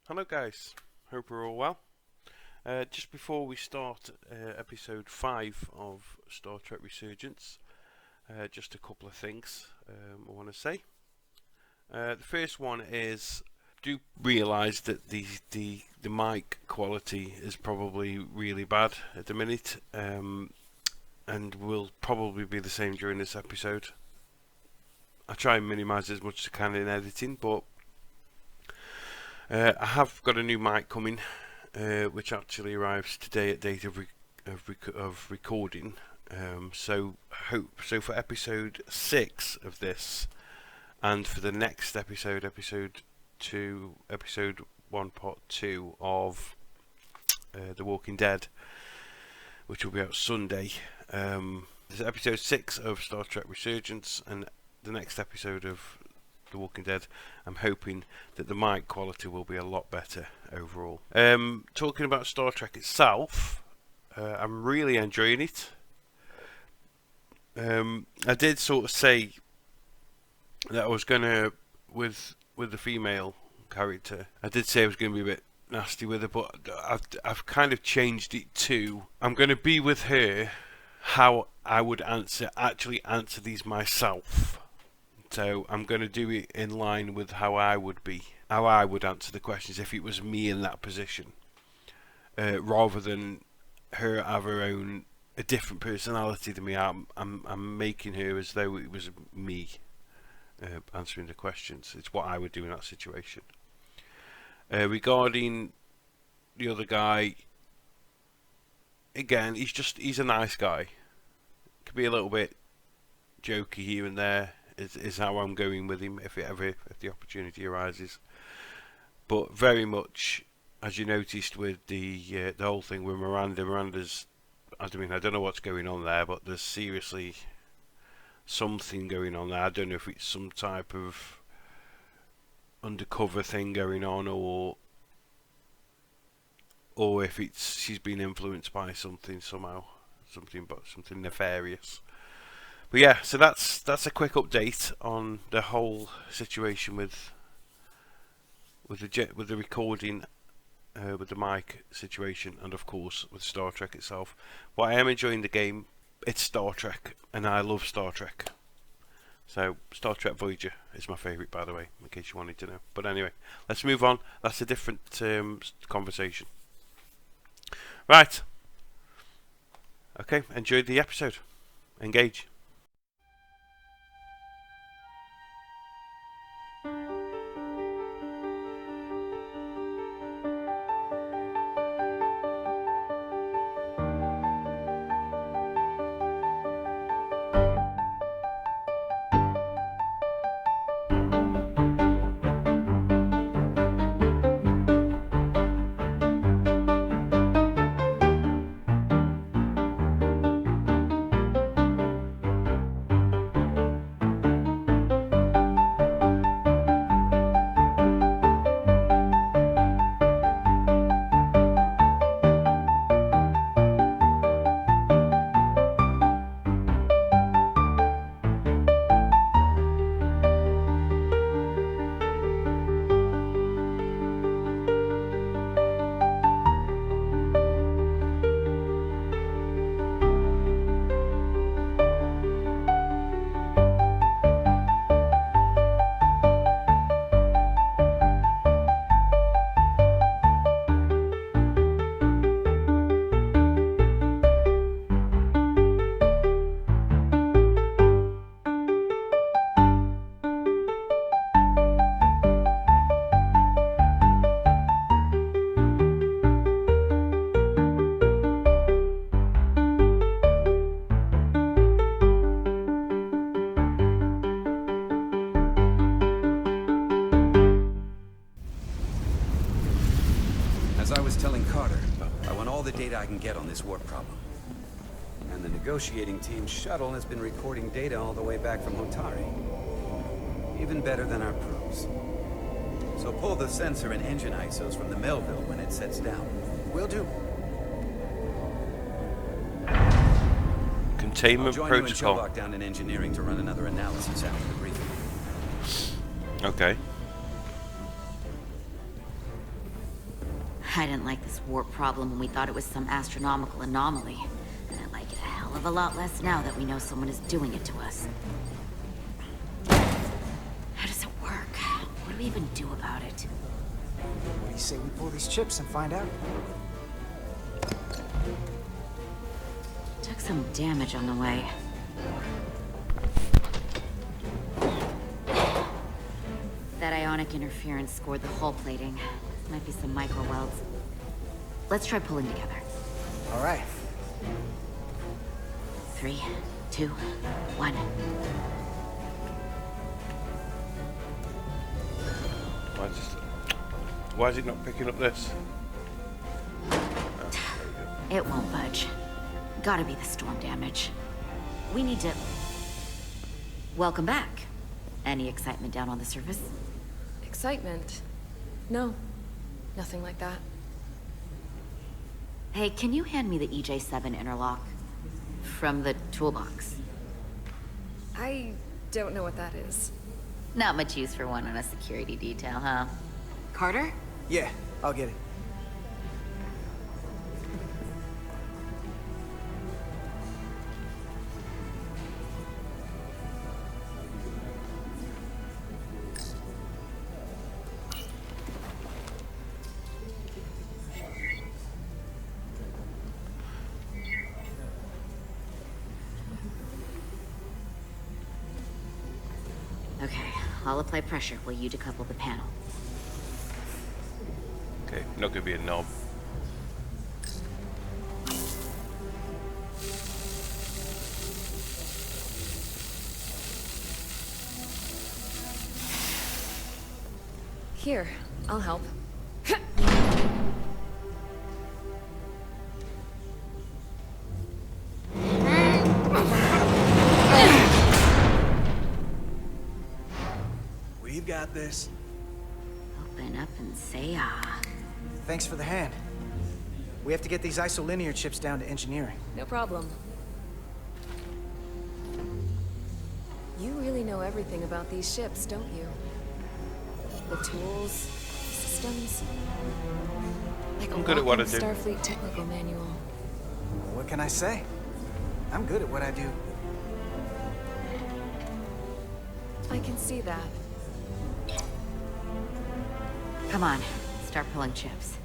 Hello guys, hope we're all well. Just before we start episode 5 of Star Trek Resurgence, just a couple of things I want to say. The first one is, do realise that the mic quality is probably really bad at the minute, and will probably be the same during this episode. I try and minimise as much as I can in editing, but I have got a new mic coming, which actually arrives today at date of recording. So for episode 6 of this, and for the next episode 1, part 2 of The Walking Dead, which will be out Sunday. This is episode 6 of Star Trek Resurgence, and the next episode of The Walking Dead, I'm hoping that the mic quality will be a lot better overall. Talking about Star Trek itself, I'm really enjoying it. I did sort of say that I was gonna, with the female character, I did say I was gonna be a bit nasty with her, but I've kind of changed it to, I'm gonna be with her how I would actually answer these myself. So I'm going to do it in line with how I would answer the questions if it was me in that position, rather than her have a different personality to me. I'm making her as though it was me answering the questions. It's what I would do in that situation. Regarding the other guy, again, he's a nice guy. Could be a little bit jokey here and there. Is how I'm going with him if the opportunity arises. But very much, as you noticed with the whole thing with Miranda's, I don't know what's going on there, but there's seriously something going on there. I don't know if it's some type of undercover thing going on, or if she's been influenced by something somehow, something nefarious. But yeah, so that's a quick update on the whole situation with the recording, with the mic situation, and of course with Star Trek itself. But I am enjoying the game. It's Star Trek, and I love Star Trek. So Star Trek Voyager is my favourite, by the way, in case you wanted to know. But anyway, let's move on. That's a different conversation. Right. Okay, enjoy the episode. Engage. As I was telling Carter, I want all the data I can get on this warp problem. And the negotiating team's shuttle has been recording data all the way back from Hotari. Even better than our probes. So pull the sensor and engine ISOs from the Melville when it sets down. Will do. Containment I'll join protocol. you in down in engineering to run another analysis after the briefing. Okay. I didn't like this warp problem when we thought it was some astronomical anomaly. And I like it a hell of a lot less now that we know someone is doing it to us. How does it work? What do we even do about it? What do you say we pull these chips and find out? Took some damage on the way. That ionic interference scored the hull plating. Might be some micro welds. Let's try pulling together. All right. 3, 2, 1. Why is it not picking up this? It won't budge. Gotta be the storm damage. We need to... Welcome back. Any excitement down on the surface? Excitement? No. Nothing like that. Hey, can you hand me the EJ7 interlock? From the toolbox. I don't know what that is. Not much use for one on a security detail, huh? Carter? Yeah, I'll get it. Okay, I'll apply pressure while you decouple the panel. Okay, not gonna be a knob. Here, I'll help. We've got this. Open up and say ah. Thanks for the hand. We have to get these isolinear chips down to engineering. No problem. You really know everything about these ships, don't you? The tools, systems. Like I'm good at what I walking do. Starfleet technical manual. What can I say? I'm good at what I do. I can see that. Come on, start pulling chips.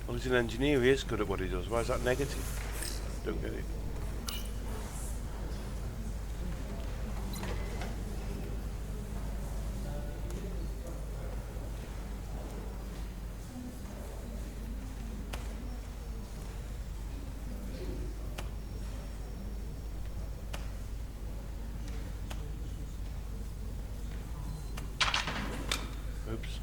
Well, he's an engineer, he is good at what he does. Why is that negative? Don't get it. Oops.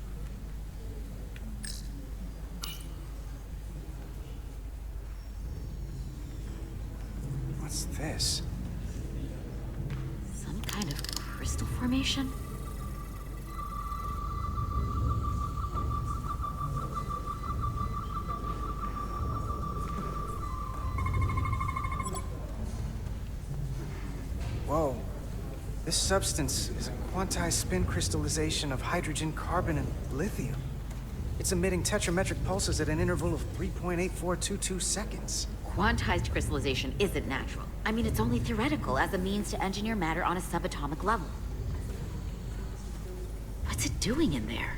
What's this? Some kind of crystal formation? Whoa. This substance is a quantized spin crystallization of hydrogen, carbon, and lithium. It's emitting tetrametric pulses at an interval of 3.8422 seconds. Quantized crystallization isn't natural. I mean, it's only theoretical as a means to engineer matter on a subatomic level. What's it doing in there?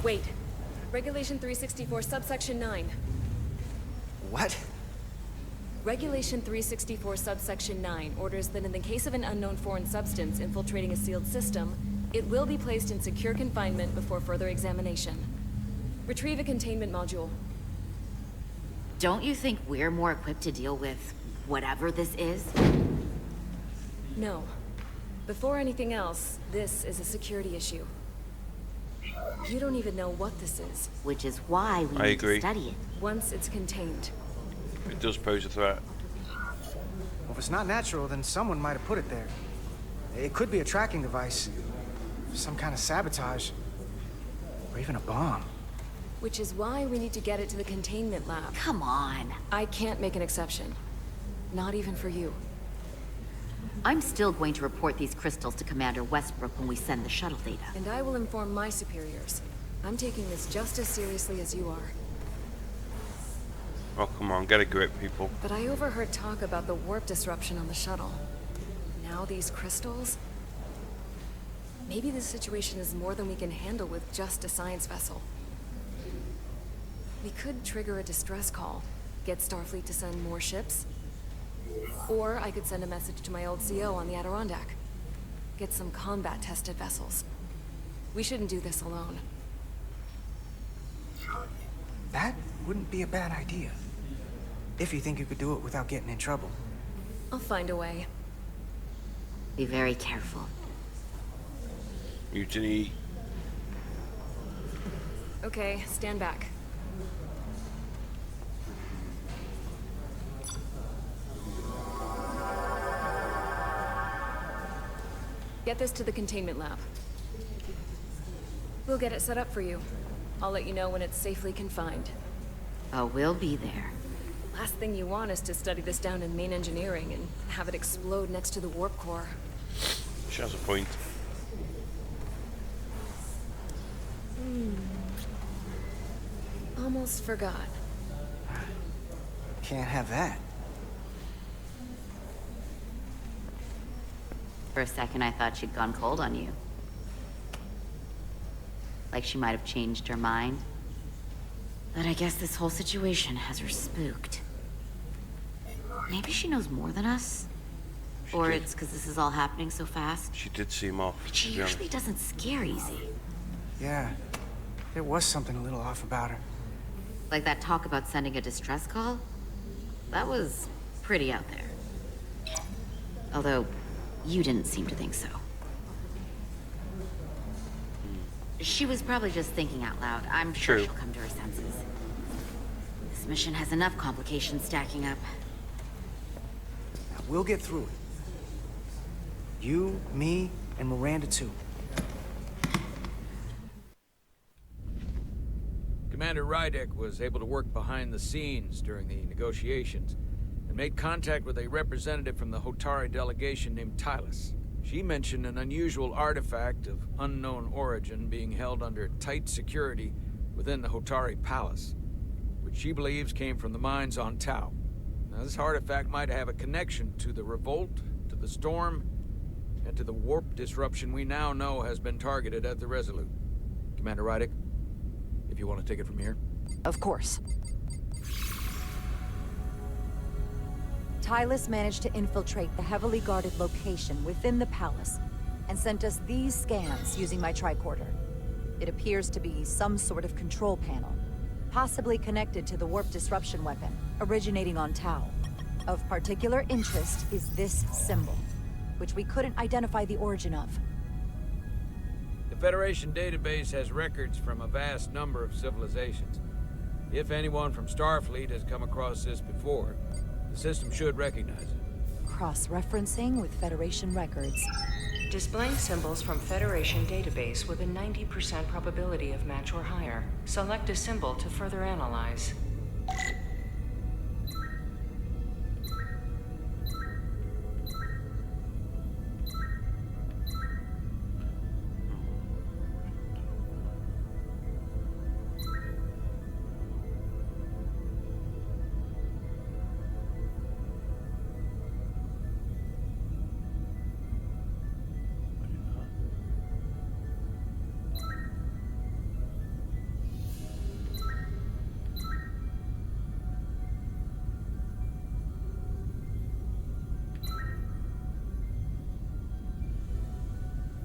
Wait. Regulation 364, subsection 9. What? Regulation 364, subsection 9 orders that in the case of an unknown foreign substance infiltrating a sealed system, it will be placed in secure confinement before further examination. Retrieve a containment module. Don't you think we're more equipped to deal with whatever this is? No. Before anything else, this is a security issue. You don't even know what this is. Which is why we I need agree. to study it. Once it's contained. It does pose a threat. Well, if it's not natural, then someone might have put it there. It could be a tracking device, some kind of sabotage, or even a bomb. Which is why we need to get it to the containment lab. Come on. I can't make an exception. Not even for you. I'm still going to report these crystals to Commander Westbrook when we send the shuttle data. And I will inform my superiors. I'm taking this just as seriously as you are. Oh, come on, get a grip, people. But I overheard talk about the warp disruption on the shuttle. Now these crystals? Maybe this situation is more than we can handle with just a science vessel. We could trigger a distress call, get Starfleet to send more ships. Or I could send a message to my old CO on the Adirondack. Get some combat-tested vessels. We shouldn't do this alone. That wouldn't be a bad idea. If you think you could do it without getting in trouble. I'll find a way. Be very careful. Mutiny. Okay, stand back. Get this to the containment lab. We'll get it set up for you. I'll let you know when it's safely confined. Oh, we'll be there. Last thing you want is to study this down in main engineering and have it explode next to the warp core. She has a point. Almost forgot. Can't have that. For a second, I thought she'd gone cold on you. Like she might have changed her mind. But I guess this whole situation has her spooked. Maybe she knows more than us? Or it's because this is all happening so fast? She did seem off. But she usually doesn't scare easy. Yeah, there was something a little off about her. Like that talk about sending a distress call? That was pretty out there. Although, you didn't seem to think so. She was probably just thinking out loud. I'm sure she'll come to her senses. This mission has enough complications stacking up. Now, we'll get through it. You, me, and Miranda too. Commander Rydek was able to work behind the scenes during the negotiations and made contact with a representative from the Hotari delegation named Tylus. She mentioned an unusual artifact of unknown origin being held under tight security within the Hotari Palace, which she believes came from the mines on Tau. Now, this artifact might have a connection to the revolt, to the storm, and to the warp disruption we now know has been targeted at the Resolute. Commander Rydek, if you want to take it from here. Of course. Tylus managed to infiltrate the heavily guarded location within the palace and sent us these scans using my tricorder. It appears to be some sort of control panel, possibly connected to the warp disruption weapon originating on Tau. Of particular interest is this symbol, which we couldn't identify the origin of. The Federation database has records from a vast number of civilizations. If anyone from Starfleet has come across this before, the system should recognize it. Cross-referencing with Federation records. Displaying symbols from Federation database with a 90% probability of match or higher. Select a symbol to further analyze.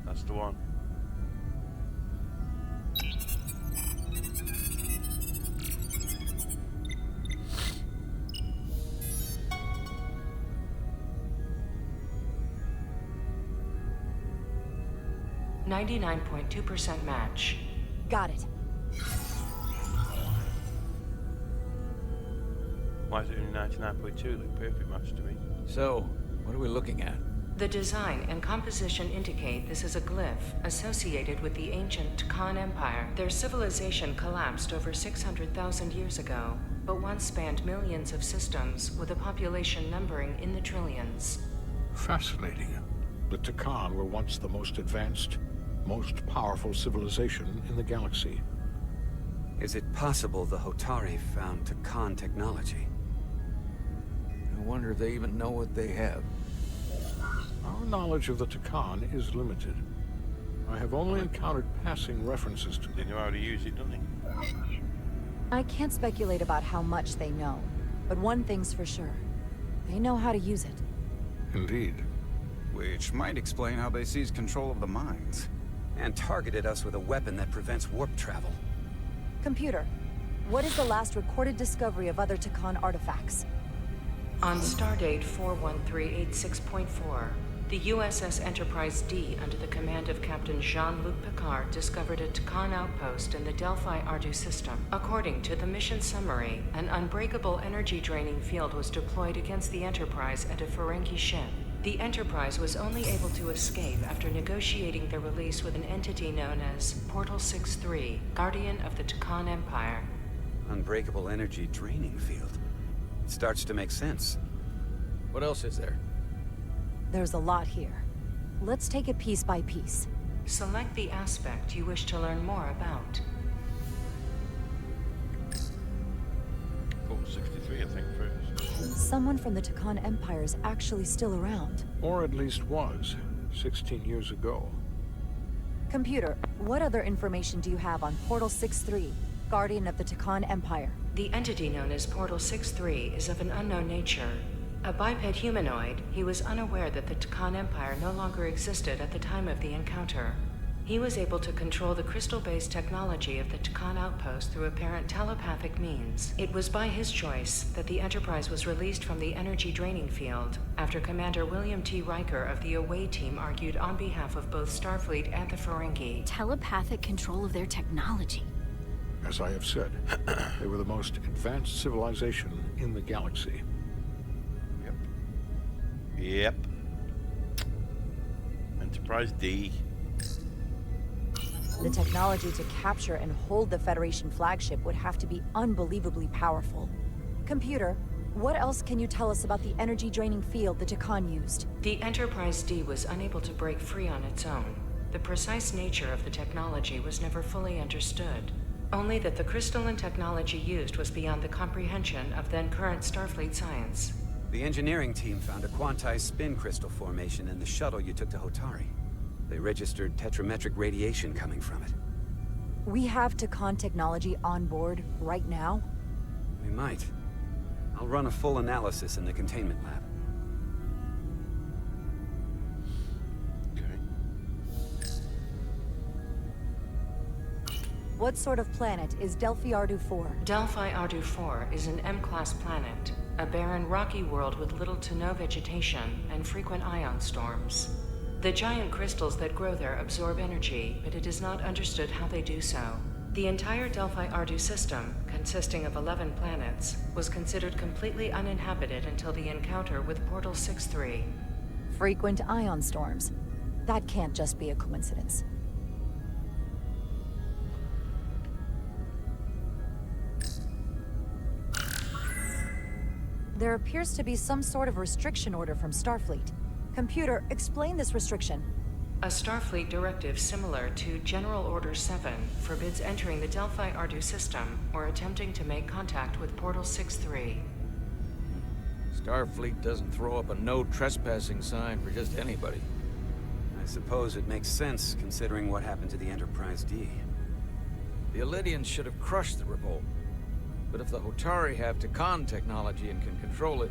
That's the one. .2% match. Got it. Why is it only 99.2? Like perfect match to me. So, what are we looking at? The design and composition indicate this is a glyph associated with the ancient Khan Empire. Their civilization collapsed over 600,000 years ago, but once spanned millions of systems with a population numbering in the trillions. Fascinating. The Takan were once the most advanced, most powerful civilization in the galaxy. Is it possible the Hotari found Takan technology? I wonder if they even know what they have. Our knowledge of the Takan is limited. I have only encountered passing references to They them. know how to use it, don't they? I can't speculate about how much they know, but one thing's for sure. They know how to use it. Indeed. Which might explain how they seized control of the mines. And targeted us with a weapon that prevents warp travel. Computer, what is the last recorded discovery of other Takan artifacts? On stardate 41386.4, the USS Enterprise D, under the command of Captain Jean-Luc Picard, discovered a Takan outpost in the Delphi-Ardu system. According to the mission summary, an unbreakable energy-draining field was deployed against the Enterprise and a Ferengi ship. The Enterprise was only able to escape after negotiating their release with an entity known as Portal 63, Guardian of the Takan Empire. Unbreakable energy draining field. It starts to make sense. What else is there? There's a lot here. Let's take it piece by piece. Select the aspect you wish to learn more about. Port 63, I think, first. Someone from the Takan Empire is actually still around. Or at least was, 16 years ago. Computer, what other information do you have on Portal 63, Guardian of the Takan Empire? The entity known as Portal 63 is of an unknown nature. A biped humanoid, he was unaware that the Takan Empire no longer existed at the time of the encounter. He was able to control the crystal-based technology of the Takan outpost through apparent telepathic means. It was by his choice that the Enterprise was released from the energy draining field, after Commander William T. Riker of the Away Team argued on behalf of both Starfleet and the Ferengi. Telepathic control of their technology. As I have said, they were the most advanced civilization in the galaxy. Yep. Enterprise D. The technology to capture and hold the Federation flagship would have to be unbelievably powerful. Computer, what else can you tell us about the energy-draining field the Takan used? The Enterprise D was unable to break free on its own. The precise nature of the technology was never fully understood. Only that the crystalline technology used was beyond the comprehension of then-current Starfleet science. The engineering team found a quantized spin crystal formation in the shuttle you took to Hotari. They registered tetrametric radiation coming from it. We have Takan technology on board right now? We might. I'll run a full analysis in the containment lab. Okay. What sort of planet is Delphi-Ardu 4? Delphi-Ardu 4 is an M-class planet, a barren rocky world with little to no vegetation and frequent ion storms. The giant crystals that grow there absorb energy, but it is not understood how they do so. The entire Delphi-Ardu system, consisting of 11 planets, was considered completely uninhabited until the encounter with Portal 63. Frequent ion storms. That can't just be a coincidence. There appears to be some sort of restriction order from Starfleet. Computer, explain this restriction. A Starfleet directive similar to General Order 7 forbids entering the Delphi-Ardu system or attempting to make contact with Portal 63. Starfleet doesn't throw up a no trespassing sign for just anybody. I suppose it makes sense, considering what happened to the Enterprise D. The Elydians should have crushed the revolt. But if the Hotari have Takan technology and can control it,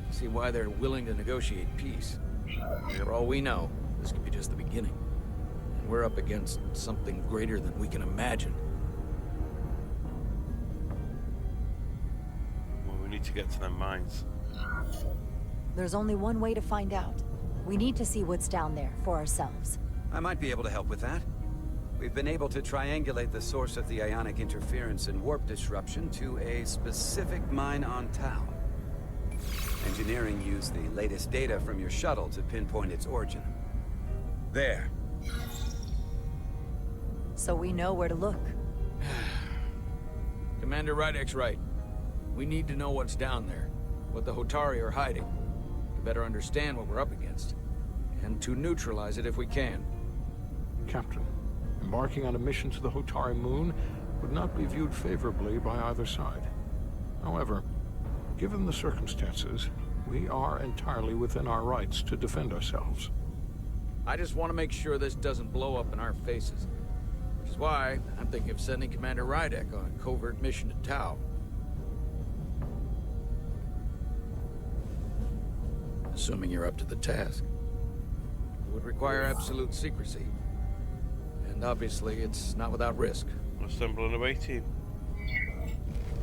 I see why they're willing to negotiate peace. For all we know, this could be just the beginning. And we're up against something greater than we can imagine. Well, we need to get to their mines. There's only one way to find out. We need to see what's down there for ourselves. I might be able to help with that. We've been able to triangulate the source of the ionic interference and warp disruption to a specific mine on Tau. Engineering used the latest data from your shuttle to pinpoint its origin. There. So we know where to look. Commander Rydek's right. We need to know what's down there, what the Hotari are hiding, to better understand what we're up against, and to neutralize it if we can. Captain, embarking on a mission to the Hotari moon would not be viewed favorably by either side. However, given the circumstances, we are entirely within our rights to defend ourselves. I just want to make sure this doesn't blow up in our faces. Which is why I'm thinking of sending Commander Rydek on a covert mission to Tau. Assuming you're up to the task. It would require absolute secrecy. And obviously, it's not without risk. Assemble an away team.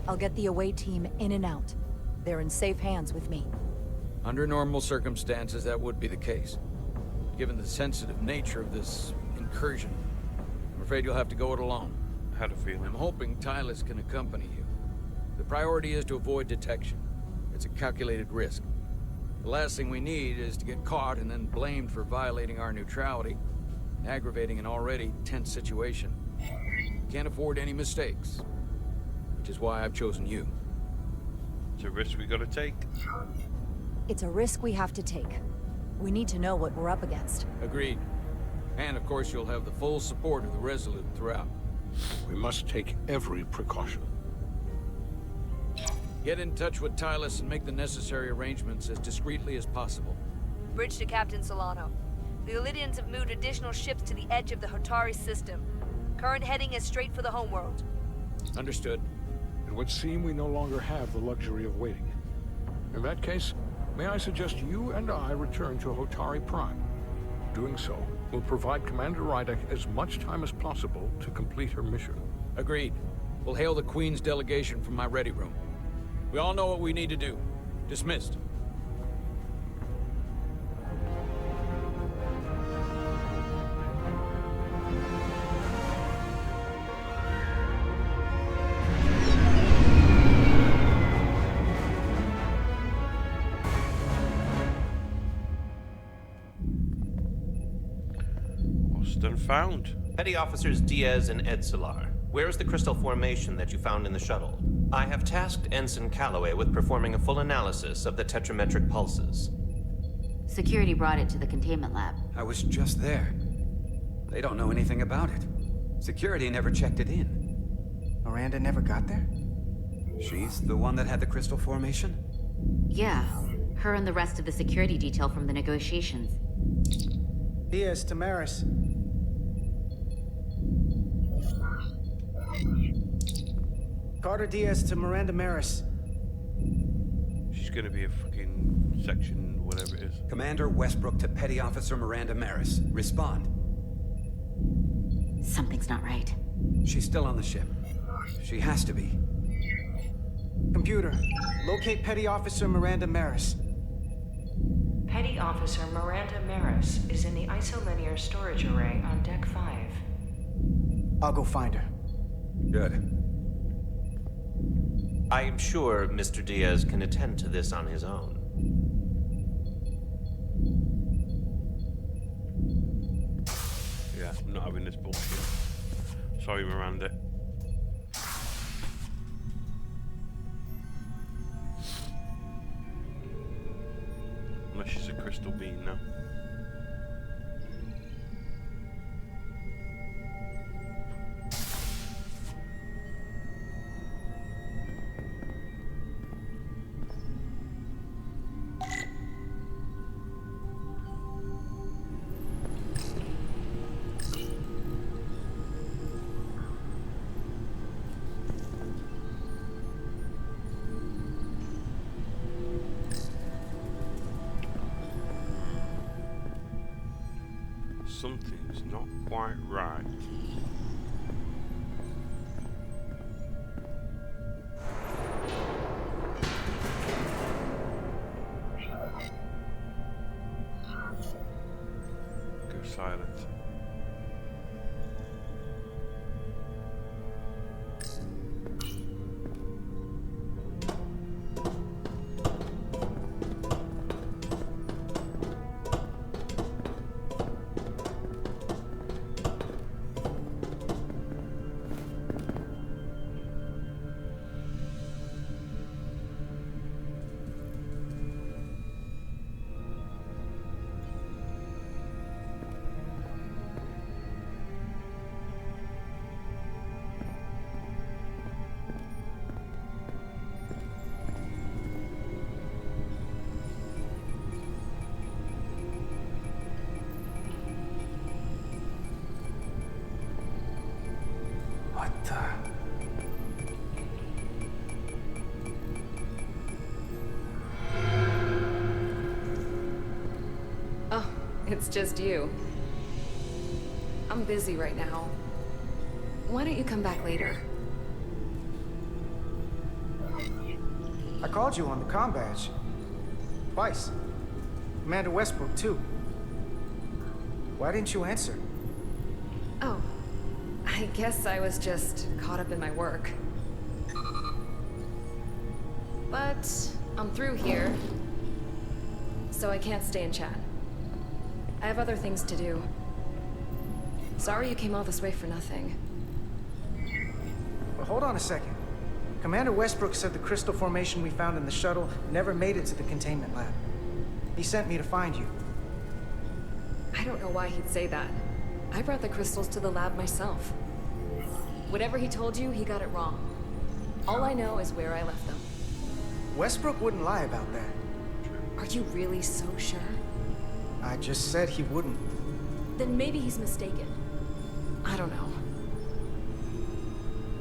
I'll get the away team in and out. They're in safe hands with me. Under normal circumstances, that would be the case. Given the sensitive nature of this incursion, I'm afraid you'll have to go it alone. I had a feeling. I'm hoping Tylus can accompany you. The priority is to avoid detection. It's a calculated risk. The last thing we need is to get caught and then blamed for violating our neutrality, aggravating an already tense situation. Can't afford any mistakes, which is why I've chosen you. It's a risk we gotta take. It's a risk we have to take. We need to know what we're up against. Agreed. And of course you'll have the full support of the Resolute throughout. We must take every precaution. Get in touch with Tylus and make the necessary arrangements as discreetly as possible. Bridge to Captain Solano. The Illidians have moved additional ships to the edge of the Hotari system. Current heading is straight for the homeworld. Understood. It would seem we no longer have the luxury of waiting. In that case, may I suggest you and I return to Hotari Prime? Doing so will provide Commander Rydek as much time as possible to complete her mission. Agreed. We'll hail the Queen's delegation from my ready room. We all know what we need to do. Dismissed. Lost and found. Petty Officers Diaz and Edsolar, where is the crystal formation that you found in the shuttle? I have tasked Ensign Calloway with performing a full analysis of the tetrametric pulses. Security brought it to the containment lab. I was just there. They don't know anything about it. Security never checked it in. Miranda never got there? She's the one that had the crystal formation? Yeah, her and the rest of the security detail from the negotiations. Diaz, Tamaris. Carter Diaz to Miranda Maris. She's gonna be a fucking section, whatever it is. Commander Westbrook to Petty Officer Miranda Maris. Respond. Something's not right. She's still on the ship. She has to be. Computer, locate Petty Officer Miranda Maris. Petty Officer Miranda Maris is in the isolinear storage array on Deck 5. I'll go find her. Good. I am sure Mr. Diaz can attend to this on his own. Yeah, I'm not having this bullshit. Sorry, Miranda. Unless she's a crystal being now. Something's not quite right. Go silent. it's just you. I'm busy right now. Why don't you come back later? I called you on the comm badge. Twice. Commander Westbrook, too. Why didn't you answer? Oh, I guess I was just caught up in my work. But I'm through here, so I can't stay and chat. I have other things to do. Sorry you came all this way for nothing. But hold on a second. Commander Westbrook said the crystal formation we found in the shuttle never made it to the containment lab. He sent me to find you. I don't know why he'd say that. I brought the crystals to the lab myself. Whatever he told you, he got it wrong. All I know is where I left them. Westbrook wouldn't lie about that. Are you really so sure? I just said he wouldn't. Then maybe he's mistaken. I don't know.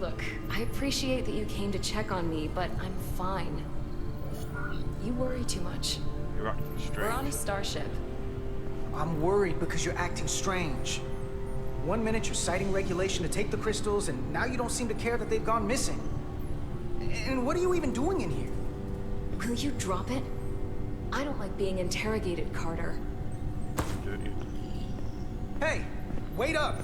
Look, I appreciate that you came to check on me, but I'm fine. You worry too much. You're acting strange. We're on a starship. I'm worried because you're acting strange. One minute you're citing regulation to take the crystals, and now you don't seem to care that they've gone missing. And what are you even doing in here? Will you drop it? I don't like being interrogated, Carter. Hey, wait up!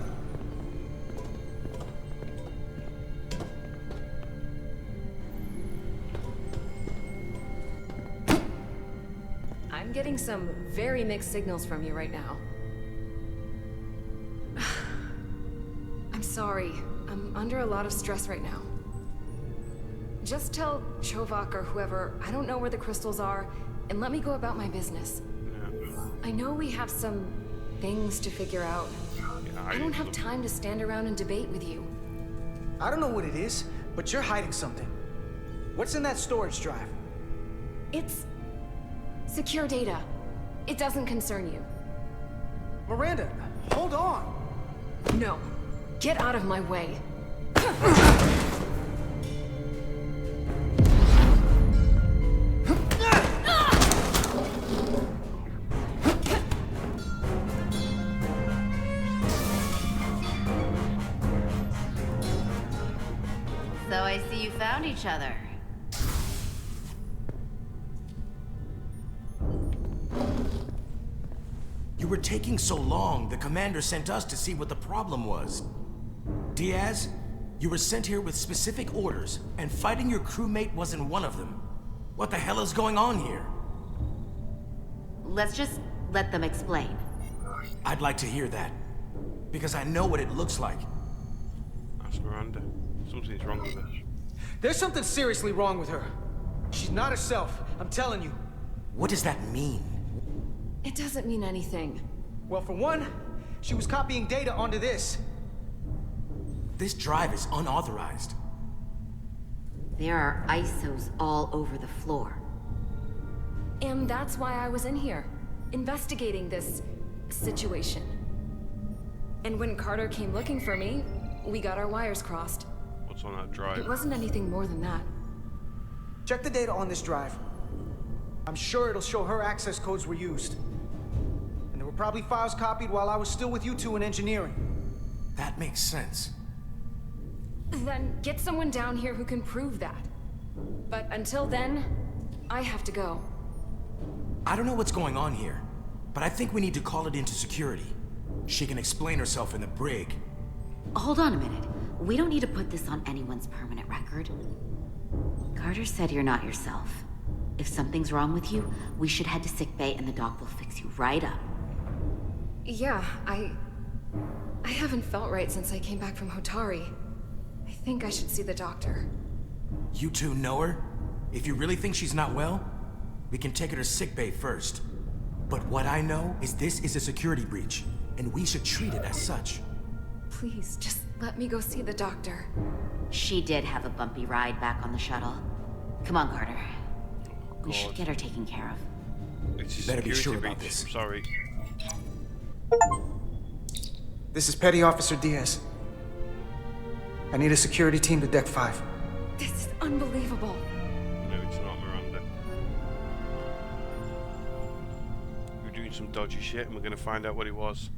I'm getting some very mixed signals from you right now. I'm sorry. I'm under a lot of stress right now. Just tell Chovak or whoever I don't know where the crystals are, and let me go about my business. I know we have some things to figure out. I don't have time to stand around and debate with you. I don't know what it is, but you're hiding something. What's in that storage drive? It's secure data. It doesn't concern you. Miranda, hold on! No. Get out of my way. So I see you found each other. You were taking so long, the commander sent us to see what the problem was. Diaz, you were sent here with specific orders, and fighting your crewmate wasn't one of them. What the hell is going on here? Let's just let them explain. I'd like to hear that, because I know what it looks like. Ask Miranda. Something's wrong with her. There's something seriously wrong with her. She's not herself, I'm telling you. What does that mean? It doesn't mean anything. Well, for one, she was copying data onto this. This drive is unauthorized. There are ISOs all over the floor. And that's why I was in here, investigating this situation. And when Carter came looking for me, we got our wires crossed. What's on that drive? It wasn't anything more than that. Check the data on this drive. I'm sure it'll show her access codes were used. And there were probably files copied while I was still with you two in engineering. That makes sense. Then get someone down here who can prove that. But until then, I have to go. I don't know what's going on here, but I think we need to call it into security. She can explain herself in the brig. Hold on a minute. We don't need to put this on anyone's permanent record. Carter said you're not yourself. If something's wrong with you, we should head to sickbay and the doc will fix you right up. Yeah, I haven't felt right since I came back from Hotari. I think I should see the doctor. You two know her? If you really think she's not well, we can take her to sickbay first. But what I know is this is a security breach, and we should treat it as such. Please, just let me go see the doctor. She did have a bumpy ride back on the shuttle. Come on, Carter. We should get her taken care of. It's a Better be security sure about breach. this. I'm sorry. This is Petty Officer Diaz. I need a security team to Deck 5. This is unbelievable. No, it's not Miranda. Who doing some dodgy shit, and we're going to find out what it was.